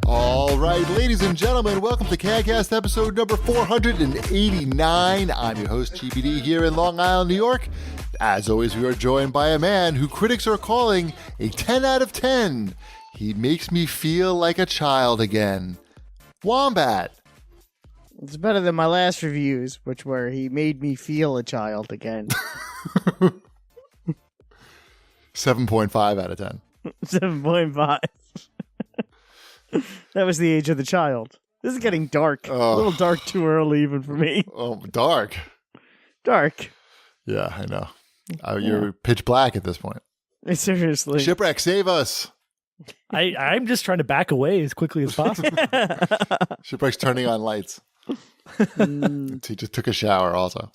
All right, ladies and gentlemen, welcome to CAGCast episode number 489. I'm your host, GPD, here in Long Island, New York. As always, we are joined by a man who critics are calling a 10 out of 10. He makes me feel like a child again. Wombat. It's better than my last reviews, which were he made me feel a child again. 7.5 out of 10. 7.5. That was the age of the child. This is getting dark. A little dark too early even for me. Oh, dark. Dark. Yeah, I know. You're pitch black at this point. Seriously. Shipwreck, save us. I'm just trying to back away as quickly as possible. Shipwreck's turning on lights. He just took a shower also.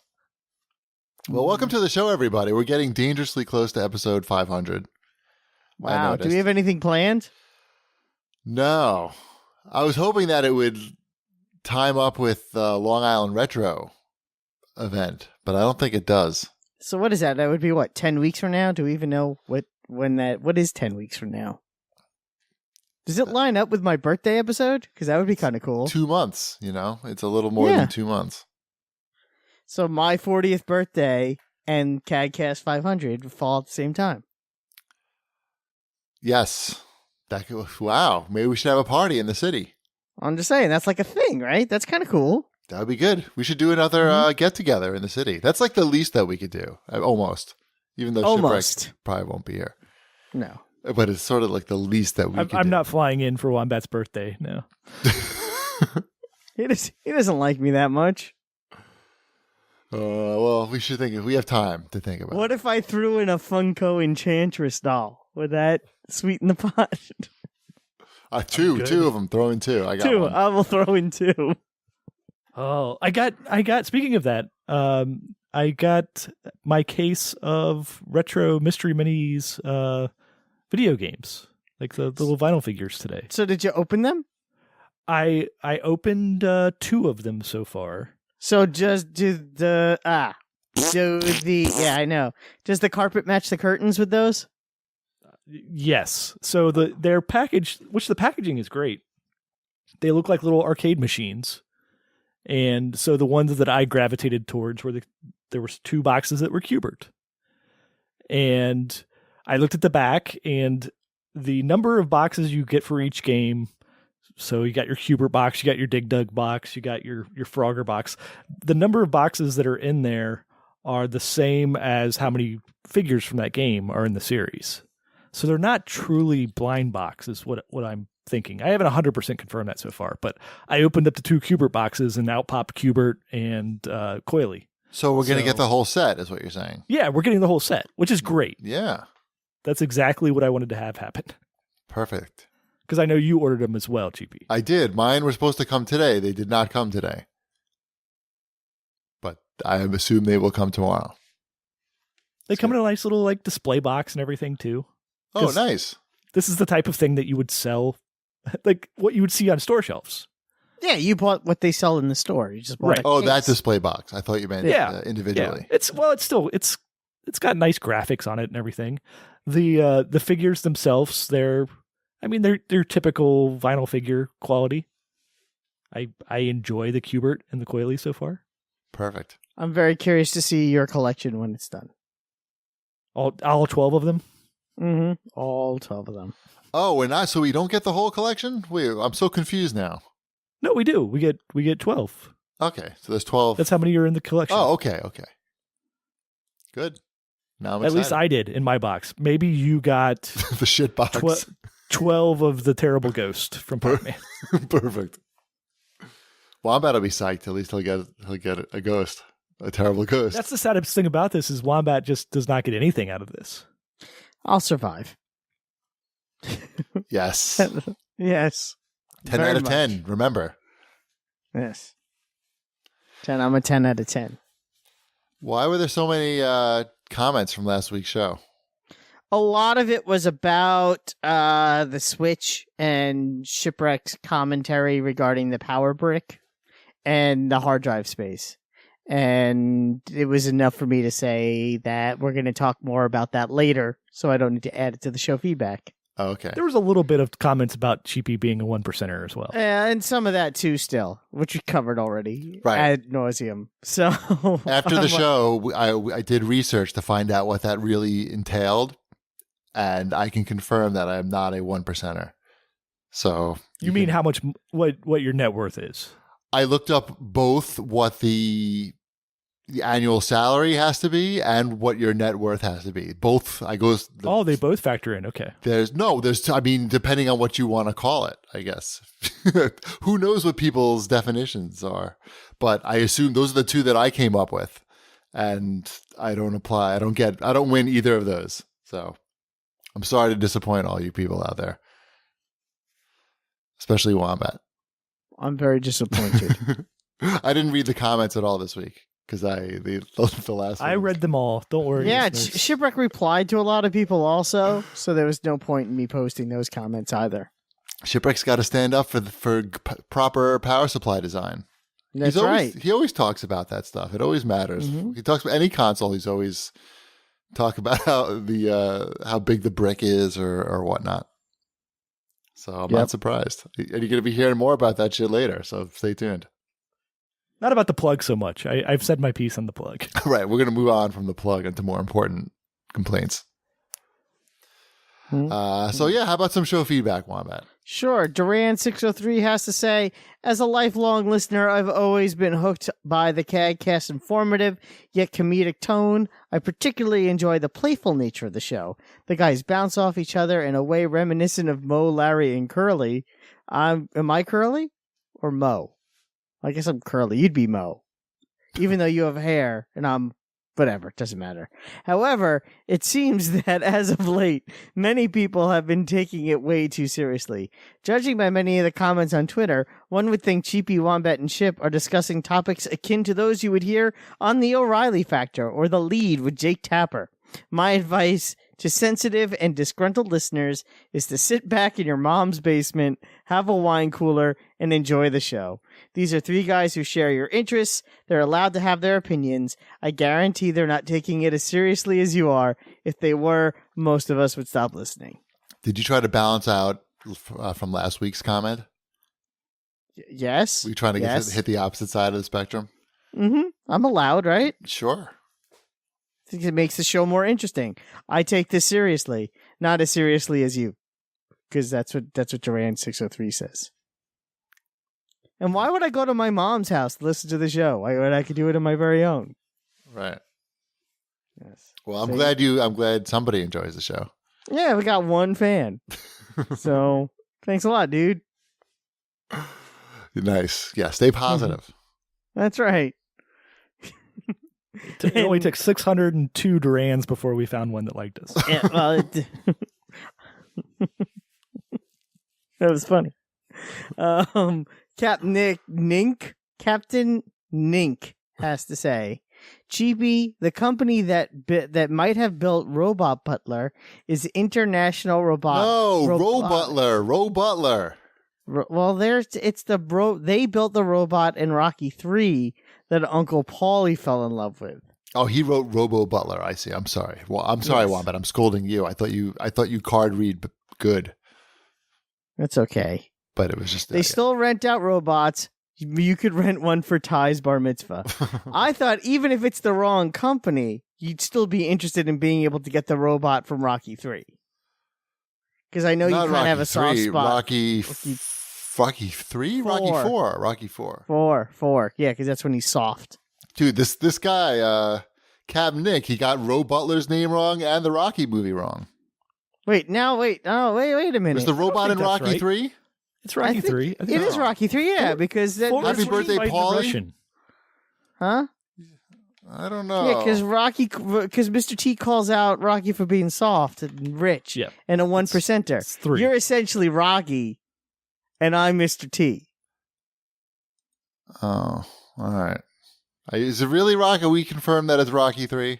Well, welcome to the show, everybody. We're getting dangerously close to episode 500. Wow. Do we have anything planned? No. I was hoping that it would time up with the Long Island Retro event, but I don't think it does. So what is that? That would be what, 10 weeks from now? Do we even know what is 10 weeks from now? Does it line up with my birthday episode? Because that would be kind of cool. 2 months, It's a little more than 2 months. So my 40th birthday and CAGCast 500 fall at the same time. Yes. Wow. Maybe we should have a party in the city. I'm just saying, that's like a thing, right? That's kind of cool. That would be good. We should do another get-together in the city. That's like the least that we could do. Almost. Even though Shipwreck probably won't be here. No. But it's sort of like the least that we could do. I'm not flying in for Wombat's birthday, no. He doesn't like me that much. Well, we should think. We have time to think about it. What if I threw in a Funko Enchantress doll? Would that sweeten the pot? Two of them. Throw in two. I got two. one. I will throw in two. Oh, I got. Speaking of that, I got my case of retro mystery minis, video games, like the little vinyl figures today. So did you open them? I opened 2 of them so far. So just I know. Does the carpet match the curtains with those? Yes. So their package, which the packaging is great. They look like little arcade machines. And so the ones that I gravitated towards were there was 2 boxes that were Q*bert. And I looked at the back and the number of boxes you get for each game. So you got your Q*bert box, you got your Dig Dug box, you got your Frogger box. The number of boxes that are in there are the same as how many figures from that game are in the series. So they're not truly blind boxes, what I'm thinking. I haven't 100% confirmed that so far, but I opened up the 2 Q*bert boxes and out popped Q*bert and Coily. So we're going to get the whole set, is what you're saying? Yeah, we're getting the whole set, which is great. Yeah. That's exactly what I wanted to have happen. Perfect. Because I know you ordered them as well, GP. I did. Mine were supposed to come today. They did not come today. But I assume they will come tomorrow. They come in a nice little display box and everything too. Oh, nice. This is the type of thing that you would sell, like what you would see on store shelves. Yeah, you bought what they sell in the store. You just bought a case. That display box. I thought you meant individually. Yeah. It's got nice graphics on it and everything. The figures themselves, they're typical vinyl figure quality. I enjoy the Q*bert and the Coily so far. Perfect. I'm very curious to see your collection when it's done. All 12 of them? Mm-hmm. All 12 of them. Oh, we're not. So we don't get the whole collection? I'm so confused now. No, we do. We get 12. Okay, so there's 12. That's how many are in the collection. Oh, okay. Good. Now I'm excited. At least I did in my box. Maybe you got the shit box. 12 of the terrible ghost from Pac-Man. Perfect. Wombat will be psyched. At least he'll get a ghost, a terrible ghost. That's the saddest thing about this is Wombat just does not get anything out of this. I'll survive. Yes. Yes. 10 out of 10. Remember. Yes. 10. I'm a 10 out of 10. Why were there so many comments from last week's show? A lot of it was about the Switch and Shipwreck's commentary regarding the power brick and the hard drive space. And it was enough for me to say that we're going to talk more about that later, so I don't need to add it to the show feedback. Oh, okay. There was a little bit of comments about Cheapy being a 1%er as well. And some of that too, still, which we covered already ad nauseum. So after the show, I did research to find out what that really entailed, and I can confirm that I am not a 1%er. So you mean how much what your net worth is? I looked up both what the annual salary has to be and what your net worth has to be. Both they both factor in. Okay. There's depending on what you want to call it, I guess. Who knows what people's definitions are? But I assume those are the two that I came up with, and I don't win either of those. So I'm sorry to disappoint all you people out there, especially Wombat. I'm very disappointed. I didn't read the comments at all this week because the last one. I read them all. Don't worry. Yeah, Shipwreck replied to a lot of people also, so there was no point in me posting those comments either. Shipwreck's got to stand up for proper power supply design. That's right. He always talks about that stuff. It always matters. Mm-hmm. He talks about any console. He's always talk about how big the brick is or whatnot. So I'm not surprised. And you're going to be hearing more about that shit later, so stay tuned. Not about the plug so much. I've said my piece on the plug. Right. We're going to move on from the plug into more important complaints. So yeah, how about some show feedback, Wombat? Sure. Duran603 has to say, as a lifelong listener, I've always been hooked by the CAGcast informative yet comedic tone. I particularly enjoy the playful nature of the show. The guys bounce off each other in a way reminiscent of Mo, Larry, and Curly. Am I Curly or Mo? I guess I'm Curly. You'd be Mo. Even though you have hair and I'm whatever, doesn't matter. However, it seems that as of late, many people have been taking it way too seriously. Judging by many of the comments on Twitter, one would think Cheapy, Wombat, and Ship are discussing topics akin to those you would hear on The O'Reilly Factor or The Lead with Jake Tapper. My advice to sensitive and disgruntled listeners is to sit back in your mom's basement, have a wine cooler, and enjoy the show. These are three guys who share your interests. They're allowed to have their opinions. I guarantee they're not taking it as seriously as you are. If they were, most of us would stop listening. Did you try to balance out from last week's comment? Yes. Were you trying to hit the opposite side of the spectrum? Mm-hmm. I'm allowed, right? Sure. I think it makes the show more interesting. I take this seriously, not as seriously as you, because that's what Duran603 says. And why would I go to my mom's house to listen to the show? Why would I could do it on my very own? Right. Yes. Well, I'm glad somebody enjoys the show. Yeah, we got one fan. So thanks a lot, dude. Nice. Yeah, stay positive. That's right. It only took 602 Durans before we found one that liked us. Yeah, well, that was funny. Captain Nink has to say, Cheapy, the company that might have built Robot Butler is International Robot. No, Robutler. Well, they built the robot in Rocky 3 that Uncle Paulie fell in love with. Oh, he wrote Robo Butler. I see. I'm sorry. Well, I'm sorry, Wombat. I'm scolding you. I thought you card read good. That's okay. But it was just they still rent out robots. You could rent one for Ty's bar mitzvah. I thought even if it's the wrong company, you'd still be interested in being able to get the robot from Rocky 3. Because I know you kind of have a soft spot. Rocky 3? Rocky 4. 4. Yeah, because that's when he's soft. Dude, this guy, Cab Nick, he got Robutler's name wrong and the Rocky movie wrong. Wait a minute. Was the robot in Rocky 3? It's Rocky 3. It is Rocky 3, yeah, because... Happy birthday, Paulie? Huh? I don't know. Yeah, because Mr. T calls out Rocky for being soft and rich and a 1%er. It's 3. You're essentially Rocky, and I'm Mr. T. Oh, all right. Is it really Rocky? We confirm that it's Rocky 3?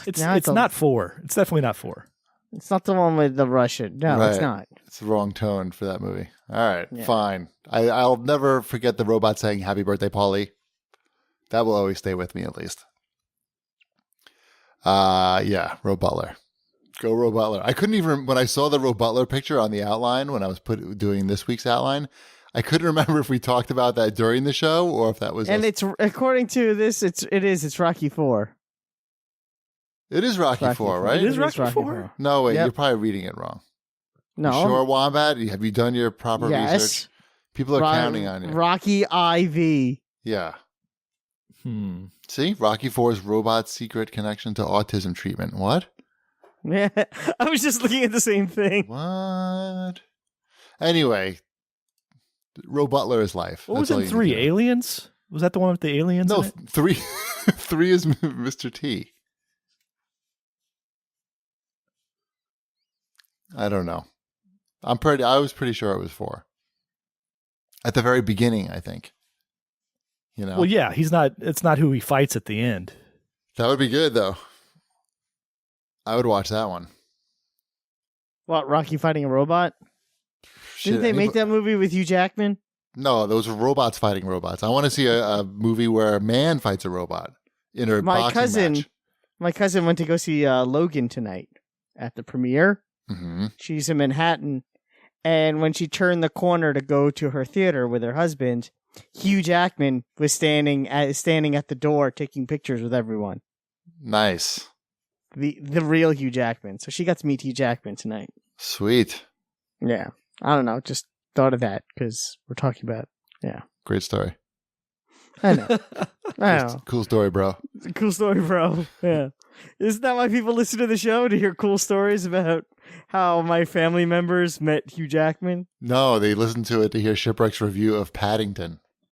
It's not 4. It's definitely not 4. It's not the one with the Russian. No, right. It's not. It's the wrong tone for that movie. All right, fine. I'll never forget the robot saying "Happy Birthday, Paulie." That will always stay with me, at least. Robutler. Go Robutler. I couldn't even, when I saw the Robutler picture on the outline, when I was doing this week's outline, I couldn't remember if we talked about that during the show or if that was. And it's, according to this, it's Rocky IV. It is Rocky IV, right? It is Rocky IV. No, wait, Yep. you're probably reading it wrong. No. You sure, Wombat? Have you done your proper research? People are counting on you. Rocky IV. Yeah. See? Rocky IV's robot's secret connection to autism treatment. What? Yeah, I was just looking at the same thing. What? Anyway, Robutler is life. What That's was all in you 3? need to know. Aliens? Was that the one with the aliens? No, in it? 3. 3 is Mr. T. I don't know. I was pretty sure it was 4. At the very beginning, I think. You know? Well, yeah, it's not who he fights at the end. That would be good, though. I would watch that one. What, Rocky fighting a robot? Shit, Didn't they make that movie with Hugh Jackman? No, those were robots fighting robots. I want to see a movie where a man fights a robot in a boxing match. My cousin went to go see Logan tonight at the premiere. Mm-hmm. She's in Manhattan. And when she turned the corner to go to her theater with her husband, Hugh Jackman was standing at the door taking pictures with everyone. Nice. The real Hugh Jackman. So she got to meet Hugh Jackman tonight. Sweet. Yeah. I don't know. Just thought of that because we're talking about, yeah. Great story. I know. I know. Cool story, bro. It's a cool story, bro. Yeah. Isn't that why people listen to the show? To hear cool stories about how my family members met Hugh Jackman? No, they listened to it to hear Shipwreck's review of Paddington.